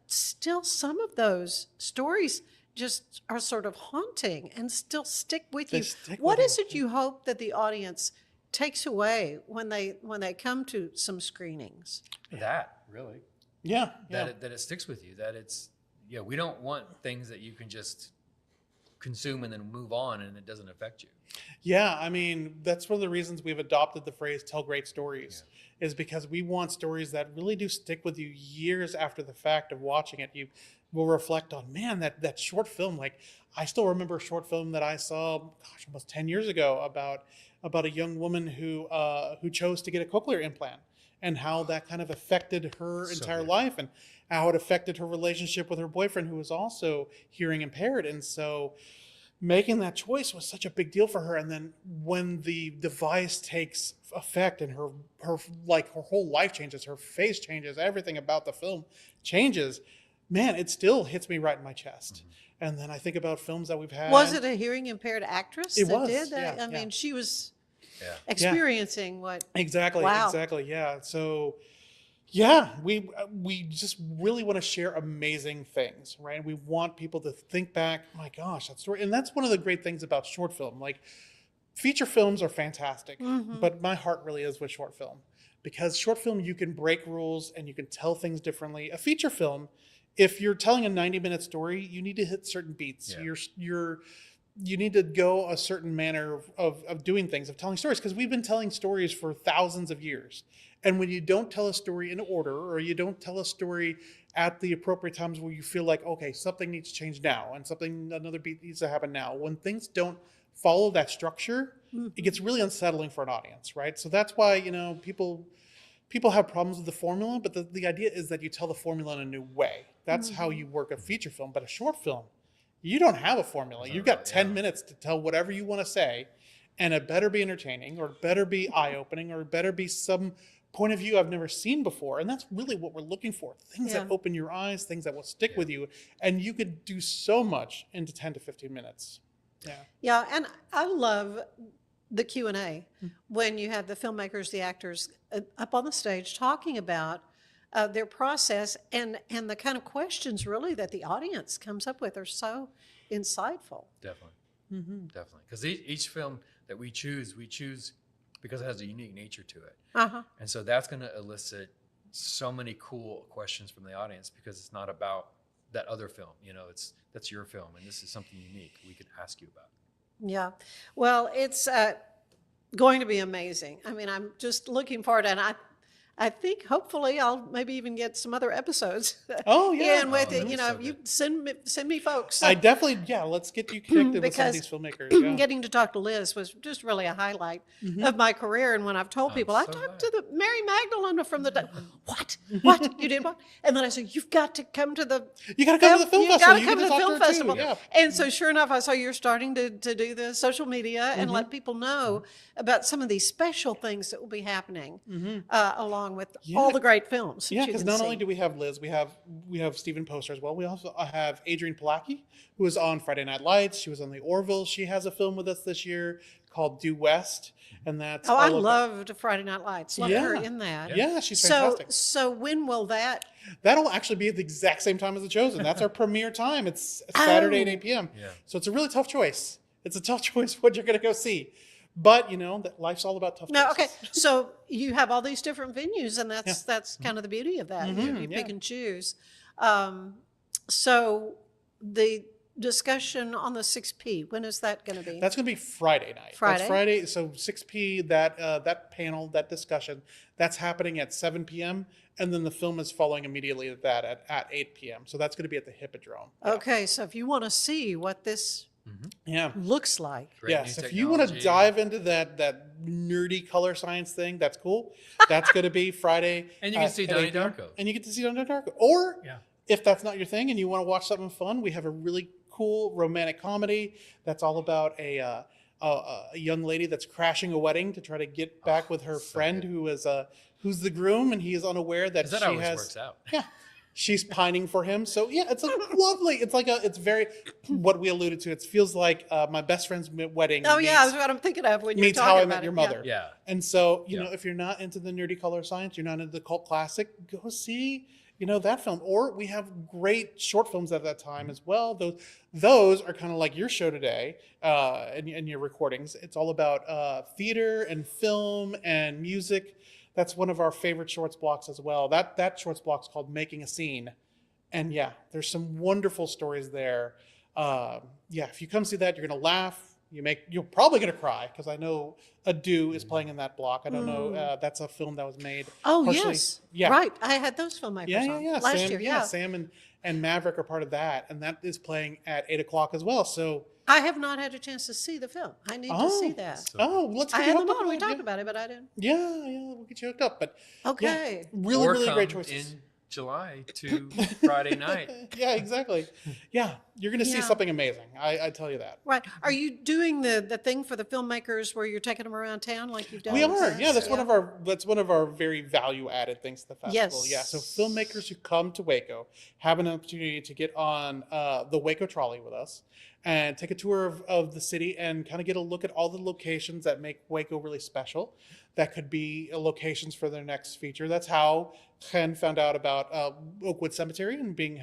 still some of those stories just are sort of haunting and still stick with you. What is it you hope that the audience takes away when they come to some screenings? That, really. Yeah. That it sticks with you, that it's, we don't want things that you can just consume and then move on and it doesn't affect you. Yeah, I mean, that's one of the reasons we've adopted the phrase tell great stories, is because we want stories that really do stick with you years after the fact of watching it. You will reflect on, man, that short film. Like, I still remember a short film that I saw, almost 10 years ago about a young woman who chose to get a cochlear implant, and how that kind of affected her entire life, and how it affected her relationship with her boyfriend, who was also hearing impaired. And so making that choice was such a big deal for her. And then when the device takes effect and her whole life changes, her face changes, everything about the film changes, man, it still hits me right in my chest. And then I think about films that we've had. Was it a hearing impaired actress that was, did that? Yeah, I mean, she was experiencing what? Exactly. Wow. Exactly. Yeah. So, yeah, we just really want to share amazing things, right? We want people to think back, my gosh, that story. And that's one of the great things about short film. Like, feature films are fantastic, but my heart really is with short film, because short film, you can break rules and you can tell things differently. A feature film, if you're telling a 90-minute story, you need to hit certain beats. You need to go a certain manner of doing things, of telling stories, because we've been telling stories for thousands of years. And when you don't tell a story in order, or you don't tell a story at the appropriate times where you feel like, okay, something needs to change now, and another beat needs to happen now, when things don't follow that structure, it gets really unsettling for an audience, right? So that's why, people have problems with the formula, but the idea is that you tell the formula in a new way. That's how you work a feature film. But a short film, you don't have a formula. You've got 10 minutes to tell whatever you want to say, and it better be entertaining, or it better be eye-opening, or it better be some point of view I've never seen before. And that's really what we're looking for. Things that open your eyes, things that will stick with you. And you could do so much into 10 to 15 minutes. Yeah. Yeah, and I love the Q&A when you have the filmmakers, the actors up on the stage talking about their process, and the kind of questions really that the audience comes up with are so insightful. Definitely. Definitely. Because each film that we choose because it has a unique nature to it. And so that's going to elicit so many cool questions from the audience, because it's not about that other film. That's your film, and this is something unique we could ask you about. Yeah. Well, it's going to be amazing. I mean, I'm just looking forward, and I think hopefully I'll maybe even get some other episodes. Oh yeah, and with it, you send me folks. I definitely, let's get you connected with some of these filmmakers. Yeah. Getting to talk to Liz was just really a highlight of my career. And when I've told people, I talked to the Mary Magdalene from the what you did what, and then I said, you've got to come to the film festival. You got to come to the film festival. Yeah. And so sure enough, I saw you're starting to do the social media and let people know about some of these special things that will be happening along with all the great films. Yeah, because not only do we have Liz, we have Stephen Poster as well. We also have Adrienne Palacki, who was on Friday Night Lights. She was on The Orville. She has a film with us this year called Due West, and that's I loved Friday Night Lights. Loved her in that. Yeah, she's fantastic. So when will that? That'll actually be at the exact same time as The Chosen. That's our premiere time. It's Saturday at 8 p.m. Yeah. So it's a really tough choice. It's a tough choice what you're going to go see. But that life's all about tough choices. No, okay. So you have all these different venues, and that's kind of the beauty of that. You pick and choose. So the discussion on the 6P, when is that going to be? That's going to be Friday night. That's Friday. So 6P, that panel, that discussion, that's happening at 7 p.m. And then the film is following immediately at that at 8 p.m. So that's going to be at the Hippodrome. Yeah. Okay. So if you want to see what this looks like. Yes, if you want to dive into that nerdy color science thing, that's cool. That's going to be Friday. And you can see Donnie Darko. And you get to see Donnie Darko. Or if that's not your thing and you want to watch something fun, we have a really cool romantic comedy that's all about a young lady that's crashing a wedding to try to get back with her friend who's the groom, and he is unaware that that she always has. Works out. Yeah. she's pining for him. So yeah, it's lovely. It's very what we alluded to. It feels like My Best Friend's Wedding. Oh yeah, that's what I'm thinking of when you're meets talking How I about Met Your it. Mother. Yeah. And so you know, if you're not into the nerdy color science, you're not into the cult classic, go see that film. Or we have great short films at that time as well. Those are kind of like your show today, and your recordings. It's all about theater and film and music. That's one of our favorite shorts blocks as well. That shorts block's called Making a Scene. And yeah, there's some wonderful stories there. If you come see that, you're gonna laugh. You're probably gonna cry, because I know Adieu is playing in that block. I don't know. That's a film that was made. Oh partially- yes, yeah, right. I had those filmmakers yeah. on last Sam, year. Yeah, Sam and Maverick are part of that, and that is playing at 8:00 as well. So I have not had a chance to see the film. I need to see that. Let's I get you had hooked them up. on. We talked about it, but I didn't. Yeah, we'll get you hooked up. But Okay. really, Or really great come choices. in July to Friday night. Yeah, exactly. Yeah, you're going to see Yeah. something amazing. I tell you that. Right. Are you doing the thing for the filmmakers where you're taking them around town like you've done? We in the are. past? Yeah, that's one of our very value added things to the festival. Yes. Yeah. So filmmakers who come to Waco have an opportunity to get on the Waco trolley with us and take a tour of the city and kind of get a look at all the locations that make Waco really special. That could be locations for their next feature. That's how Ken found out about Oakwood Cemetery and being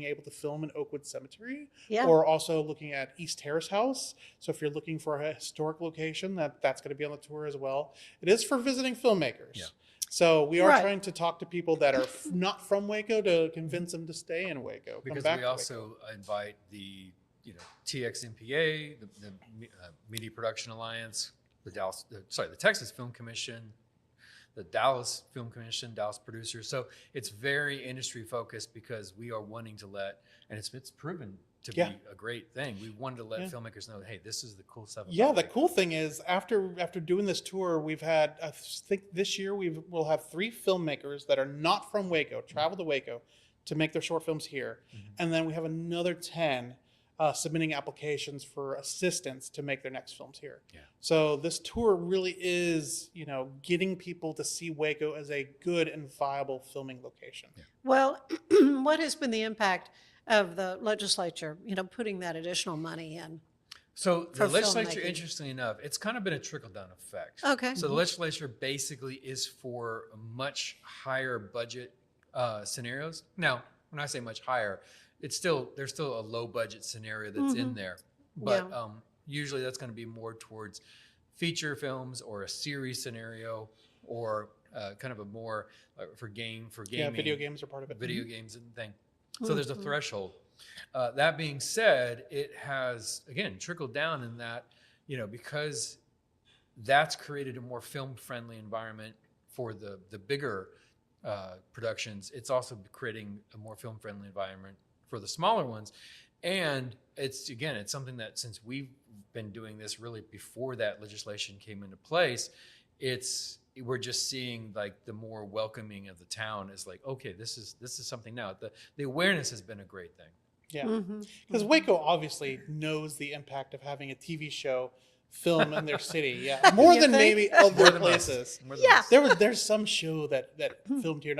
able to film in Oakwood Cemetery. Yeah. Or also looking at East Terrace House. So if you're looking for a historic location, that's going to be on the tour as well. It is for visiting filmmakers. Yeah. So we are Right. trying to talk to people that are not from Waco to convince them to stay in Waco. Because come back we to also invite the TXMPA, the Media Production Alliance, the Texas Film Commission, the Dallas Film Commission, Dallas producers. So it's very industry focused, because we are wanting to and it's proven to be a great thing. We wanted to let filmmakers know, hey, this is the cool stuff. Yeah, the cool thing is after doing this tour, we've had, I think this year we'll have 3 filmmakers that are not from Waco travel to Waco to make their short films here, and then we have another 10 submitting applications for assistance to make their next films here. Yeah. So this tour really is, getting people to see Waco as a good and viable filming location. Yeah. Well, what has been the impact of the legislature, putting that additional money in? So for the legislature, filmmaking? interestingly enough, it's kind of been a trickle-down effect. Okay. So the legislature basically is for much higher budget scenarios. Now, when I say much higher, there's still a low budget scenario that's in there, but usually that's going to be more towards feature films or a series scenario, or kind of a more for gaming. Yeah, video games are part of it. Video games and thing. So there's a threshold. That being said, it has again trickled down in that, because that's created a more film friendly environment for the bigger productions. It's also creating a more film friendly environment for the smaller ones. And it's something that, since we've been doing this really before that legislation came into place, we're just seeing like the more welcoming of the town is like, okay, this is something now. The awareness has been a great thing. Yeah, because Waco obviously knows the impact of having a TV show film in their city. Yeah, more than maybe other places. There's some show that filmed here.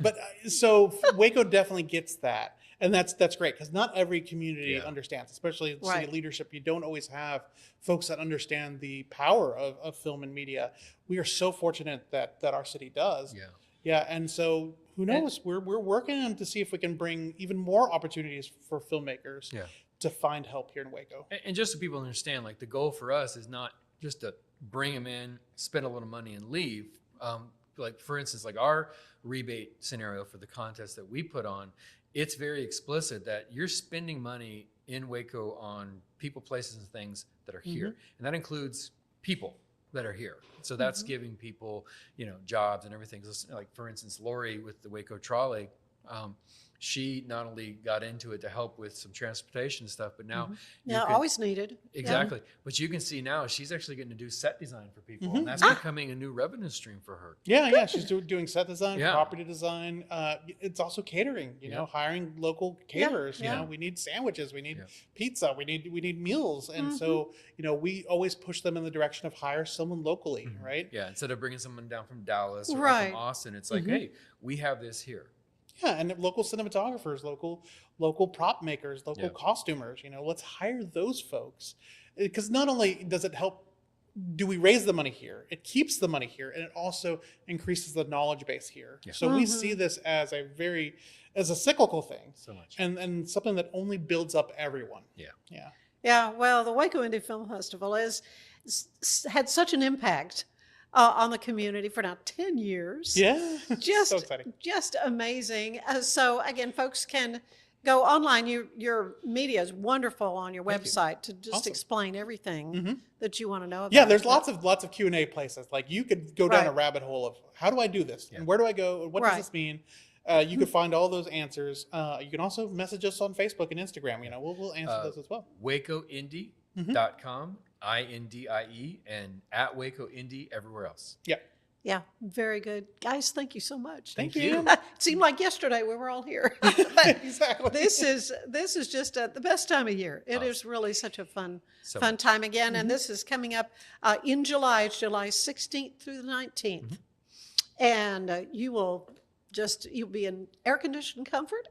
But so Waco definitely gets that. And that's great, because not every community understands, especially city leadership. You don't always have folks that understand the power of film and media. We are so fortunate that our city does. Yeah. Yeah, and so who knows? We're working on to see if we can bring even more opportunities for filmmakers to find help here in Waco. And just so people understand, like the goal for us is not just to bring them in, spend a little money, and leave. Like for instance, like our rebate scenario for the contest that we put on, it's very explicit that you're spending money in Waco on people, places, and things that are here. And that includes people that are here. So that's giving people, jobs and everything. Like for instance, Lori with the Waco Trolley, She not only got into it to help with some transportation stuff, but now always needed. Exactly. Yeah. But you can see now she's actually getting to do set design for people, and that's becoming a new revenue stream for her. Yeah, she's doing set design, property design. It's also catering. You know, hiring local caterers. You know, we need sandwiches, we need pizza, we need meals, and so we always push them in the direction of hire someone locally, right? Yeah, instead of bringing someone down from Dallas or from Austin, it's like, hey, we have this here. Yeah, and local cinematographers, local prop makers, local costumers. Let's hire those folks, because not only does it help, do we raise the money here? It keeps the money here, and it also increases the knowledge base here. Yeah. So we see this as a cyclical thing, so much, and something that only builds up everyone. Yeah. Well, the Waco Indie Film Festival has had such an impact on the community for now 10 years. Yeah, just so exciting. Just amazing. So again, folks can go online. Your media is wonderful on your website to just explain everything that you want to know about. Yeah, there's lots of Q&A places. Like, you could go down a rabbit hole of, how do I do this? And where do I go? What does this mean? You can find all those answers. You can also message us on Facebook and Instagram. We'll answer those as well. WacoIndie.com. INDIE, and at Waco Indie everywhere else. Yeah, very good. Guys, thank you so much. Thank you. It seemed like yesterday we were all here. Exactly. This is just the best time of year. It is really such a fun time again. And this is coming up in July. It's July 16th through the 19th. And you'll be in air-conditioned comfort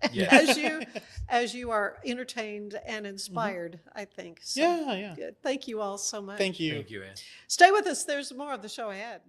as you are entertained and inspired, I think. So, yeah. Good. Thank you all so much. Thank you. Thank you, Ann. Stay with us. There's more of the show ahead.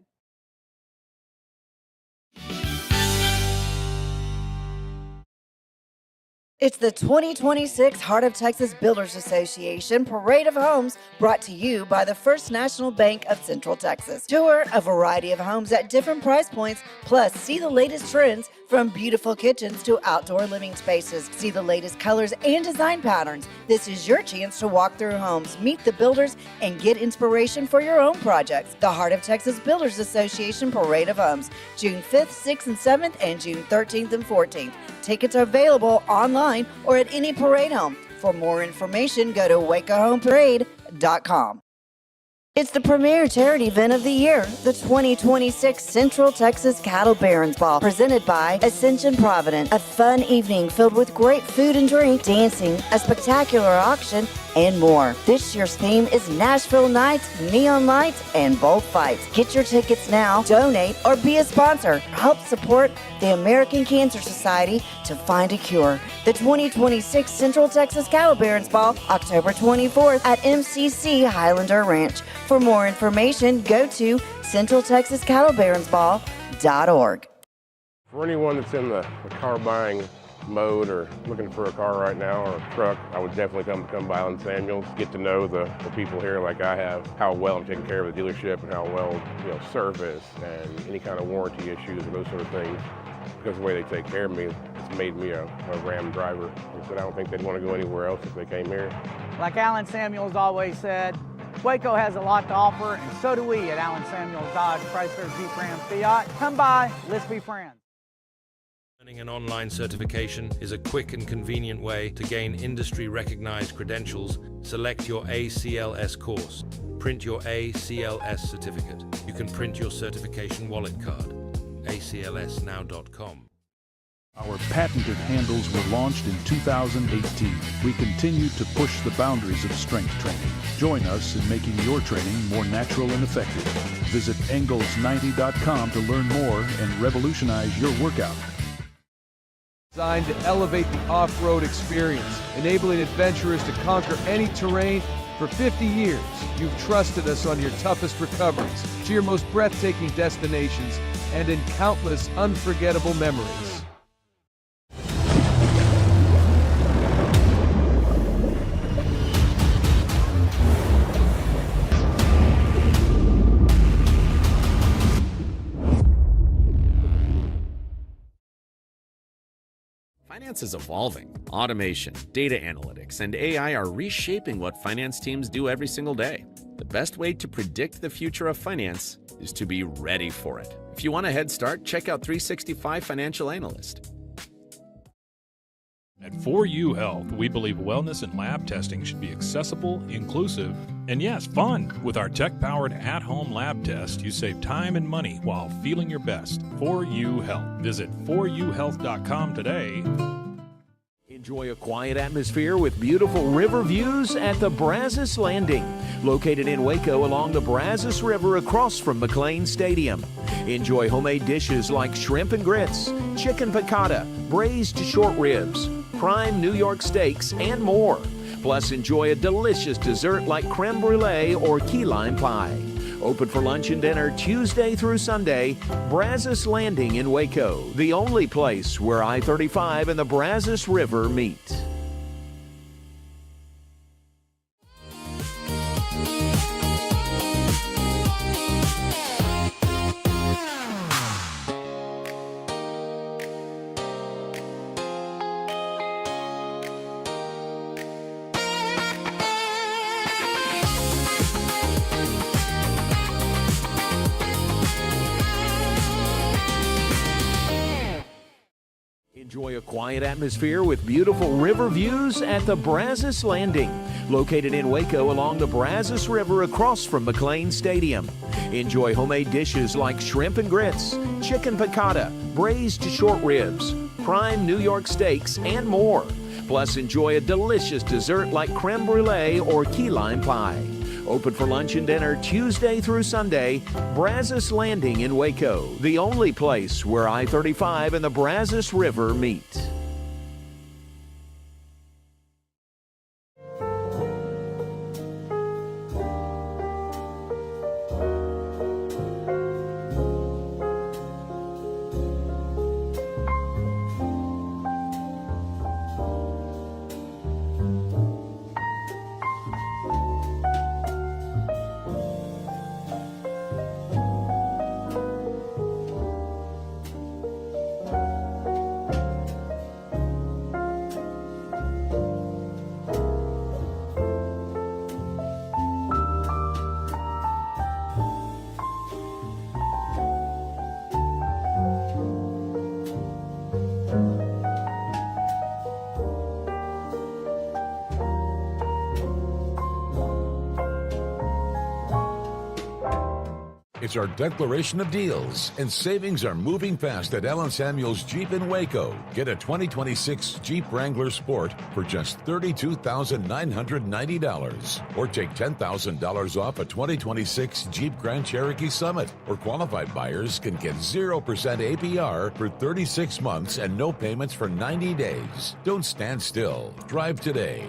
It's the 2026 Heart of Texas Builders Association Parade of Homes, brought to you by the First National Bank of Central Texas. Tour a variety of homes at different price points, plus see the latest trends from beautiful kitchens to outdoor living spaces. See the latest colors and design patterns. This is your chance to walk through homes, meet the builders, and get inspiration for your own projects. The Heart of Texas Builders Association Parade of Homes, June 5th, 6th, and 7th, and June 13th and 14th. Tickets are available online or at any parade home. For more information, go to wacohomeparade.com. It's the premier charity event of the year, the 2026 Central Texas Cattle Barons Ball, presented by Ascension Providence. A fun evening filled with great food and drink, dancing, a spectacular auction, and more. This year's theme is Nashville Nights, Neon Lights, and Bullfights. Get your tickets now, donate, or be a sponsor. Help support the American Cancer Society to find a cure. The 2026 Central Texas Cattle Barons Ball, October 24th at MCC Highlander Ranch. For more information, go to centraltexascattlebaronsball.org. For anyone that's in the car buying mode or looking for a car right now or a truck, I would definitely come by Alan Samuels, get to know the people here like I have, how well I'm taking care of the dealership and how well, service and any kind of warranty issues or those sort of things. Because of the way they take care of me, it's made me a Ram driver. I said I don't think they'd want to go anywhere else if they came here. Like Alan Samuels always said, Waco has a lot to offer, and so do we at Alan Samuels Dodge, Chrysler, Jeep, Ram, Fiat. Come by, let's be friends. Earning an online certification is a quick and convenient way to gain industry-recognized credentials. Select your ACLS course. Print your ACLS certificate. You can print your certification wallet card. aclsnow.com. Our patented handles were launched in 2018. We continue to push the boundaries of strength training. Join us in making your training more natural and effective. Visit Engels90.com to learn more and revolutionize your workout. Designed to elevate the off-road experience, enabling adventurers to conquer any terrain. For 50 years, you've trusted us on your toughest recoveries, to your most breathtaking destinations, and in countless unforgettable memories. Finance is evolving. Automation, data analytics, and AI are reshaping what finance teams do every single day. The best way to predict the future of finance is to be ready for it. If you want a head start, check out 365 Financial Analyst. At 4U Health, we believe wellness and lab testing should be accessible, inclusive, and yes, fun. With our tech-powered at-home lab test, you save time and money while feeling your best. 4U Health. Visit 4uhealth.com today. Enjoy a quiet atmosphere with beautiful river views at the Brazos Landing, located in Waco along the Brazos River across from McLean Stadium. Enjoy homemade dishes like shrimp and grits, chicken piccata, braised short ribs, prime New York steaks, and more. Plus, enjoy a delicious dessert like creme brulee or key lime pie. Open for lunch and dinner Tuesday through Sunday. Brazos Landing in Waco, the only place where I-35 and the Brazos River meet. Enjoy a quiet atmosphere with beautiful river views at the Brazos Landing, located in Waco along the Brazos River across from McLean Stadium. Enjoy homemade dishes like shrimp and grits, chicken piccata, braised short ribs, prime New York steaks, and more. Plus, enjoy a delicious dessert like creme brulee or key lime pie. Open for lunch and dinner Tuesday through Sunday. Brazos Landing in Waco, the only place where I-35 and the Brazos River meet. It's our declaration of deals, and savings are moving fast at Allen Samuels Jeep in Waco. Get a 2026 Jeep Wrangler Sport for just $32,990, or take $10,000 off a 2026 Jeep Grand Cherokee Summit. Or qualified buyers can get 0% APR for 36 months and no payments for 90 days. Don't stand still. Drive today.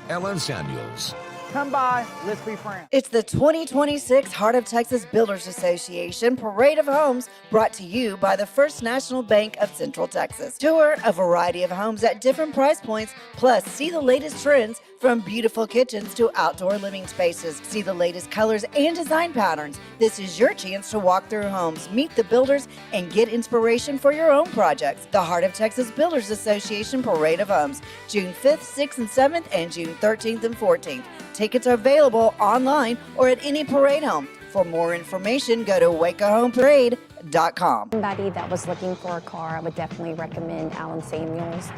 Allen Samuels. Come by, let's be friends. It's the 2026 Heart of Texas Builders Association Parade of Homes, brought to you by the First National Bank of Central Texas. Tour a variety of homes at different price points, plus see the latest trends from beautiful kitchens to outdoor living spaces. See the latest colors and design patterns. This is your chance to walk through homes, meet the builders, and get inspiration for your own projects. The Heart of Texas Builders Association Parade of Homes, June 5th, 6th, and 7th, and June 13th and 14th. Tickets are available online or at any parade home. For more information, go to wacohomeparade.com. Somebody that was looking for a car, I would definitely recommend Allen Samuels.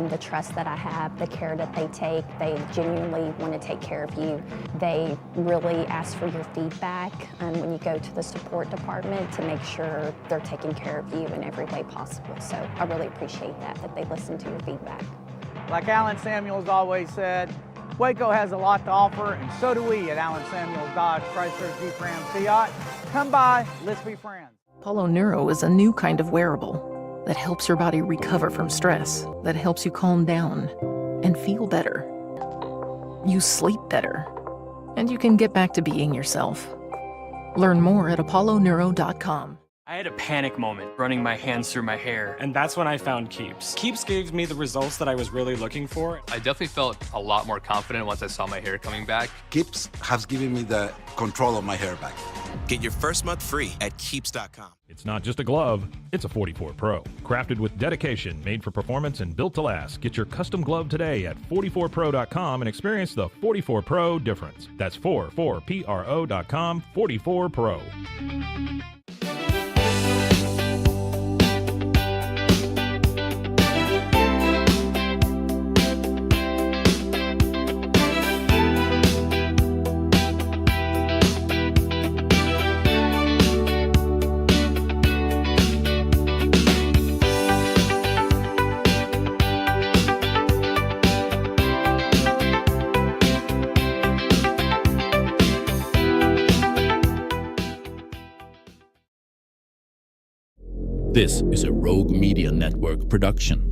The trust that I have, the care that they take, they genuinely want to take care of you. They really ask for your feedback when you go to the support department to make sure they're taking care of you in every way possible. So I really appreciate that they listen to your feedback. Like Allen Samuels always said, Waco has a lot to offer, and so do we at Allen Samuels Dodge, Chrysler, Jeep, Ram, Fiat. Come by, let's be friends. Apollo Neuro is a new kind of wearable that helps your body recover from stress, that helps you calm down and feel better. You sleep better, and you can get back to being yourself. Learn more at apolloneuro.com. I had a panic moment running my hands through my hair, and that's when I found Keeps. Keeps gave me the results that I was really looking for. I definitely felt a lot more confident once I saw my hair coming back. Keeps has given me the control of my hair back. Get your first month free at Keeps.com. It's not just a glove, it's a 44 Pro. Crafted with dedication, made for performance, and built to last. Get your custom glove today at 44pro.com and experience the 44 Pro difference. That's 44pro.com, 44 Pro. This is a Rogue Media Network production.